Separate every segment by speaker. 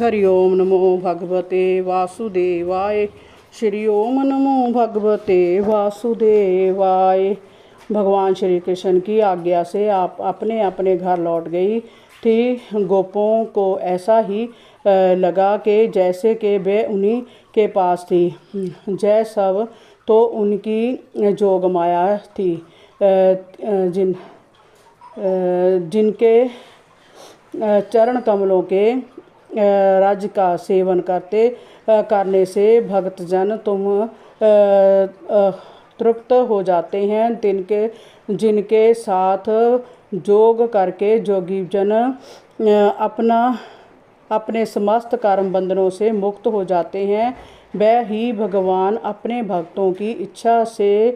Speaker 1: हरि ओम नमो भगवते वासुदेवाय। श्री ओम नमो भगवते वासुदेवाय। भगवान श्री कृष्ण की आज्ञा से आप अपने अपने घर लौट गई थी। गोपों को ऐसा ही लगा कि जैसे कि वे उन्हीं के पास थी। जय सब तो उनकी जोग माया थी, जिनके चरण कमलों के रज का सेवन करने से भक्तजन तुम तृप्त हो जाते हैं। जिनके साथ जोग करके जोगी जन अपने समस्त कर्म बंधनों से मुक्त हो जाते हैं, वह ही भगवान अपने भक्तों की इच्छा से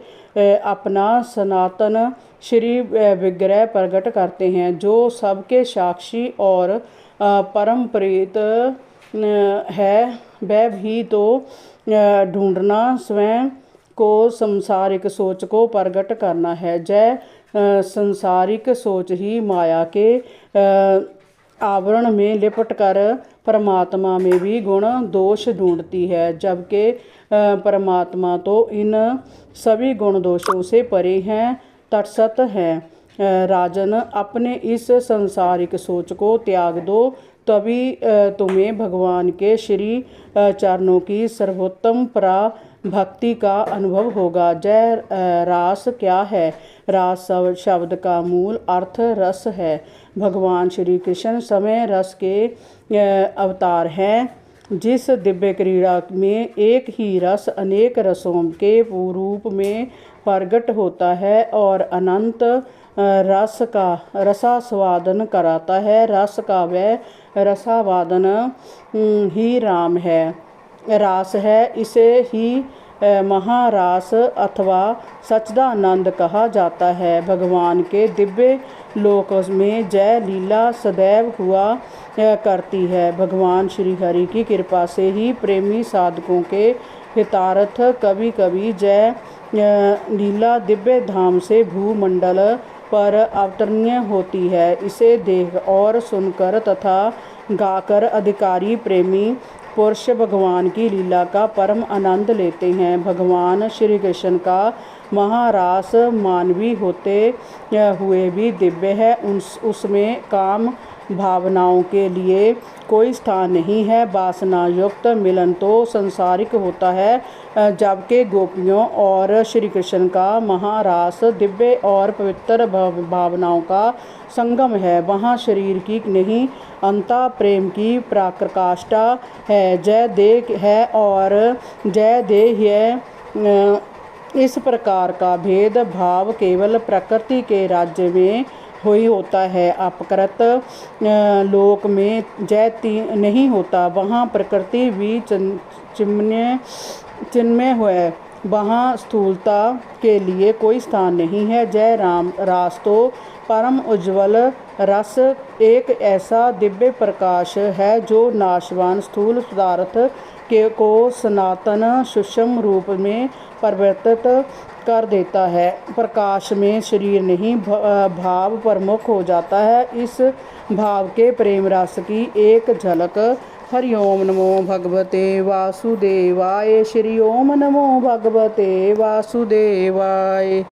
Speaker 1: अपना सनातन श्री विग्रह प्रकट करते हैं, जो सबके साक्षी और परम प्रीत है। वह भी तो ढूंढना स्वयं को संसारिक सोच को प्रकट करना है। जय संसारिक सोच ही माया के आवरण में लिपट कर परमात्मा में भी गुण दोष ढूंढती है, जबकि परमात्मा तो इन सभी गुण दोषों से परे हैं, तटस्थ हैं। राजन, अपने इस संसारिक सोच को त्याग दो, तभी तुम्हें भगवान के श्री चरणों की सर्वोत्तम भक्ति का अनुभव होगा। जय रास क्या है? रास शब्द का मूल अर्थ रस है। भगवान श्री कृष्ण समय रस के अवतार हैं। जिस दिव्य क्रीड़ा में एक ही रस अनेक रसों के रूप में प्रकट होता है और अनंत रस का रसास्वादन कराता है, रस का वह रसावादन ही राम है, रास है। इसे ही महारास अथवा सच्चिदानंद कहा जाता है। भगवान के दिव्य लोक में जय लीला सदैव हुआ करती है। भगवान श्री हरि की कृपा से ही प्रेमी साधकों के हितार्थ कभी कभी जय लीला दिव्य धाम से भूमंडल पर अवतीर्ण होती है। इसे देख और सुनकर तथा गाकर अधिकारी प्रेमी पुरुष भगवान की लीला का परम आनंद लेते हैं। भगवान श्री कृष्ण का महारास मानवी होते हुए भी दिव्य है। उसमें काम भावनाओं के लिए कोई स्थान नहीं है। वासना युक्त मिलन तो संसारिक होता है, जबकि गोपियों और श्री कृष्ण का महारास दिव्य और पवित्र भावनाओं का संगम है। वहाँ शरीर की नहीं, अंता प्रेम की पराकाष्ठा है। जय देह है और जय देह है। इस प्रकार का भेद भाव केवल प्रकृति के राज्य में ही होता है। अपकृत लोक में जय नहीं होता। वहाँ प्रकृति भी चिन्मय है। वहाँ स्थूलता के लिए कोई स्थान नहीं है। जय राम रास तो परम उज्ज्वल रस एक ऐसा दिव्य प्रकाश है जो नाशवान स्थूल पदार्थ को सनातन सूक्ष्म रूप में परिवर्तित कर देता है। प्रकाश में शरीर नहीं, भाव प्रमुख हो जाता है। इस भाव के प्रेम रस की एक झलक। हरि ओम नमो भगवते वासुदेवाय। श्री ओम नमो भगवते वासुदेवाय।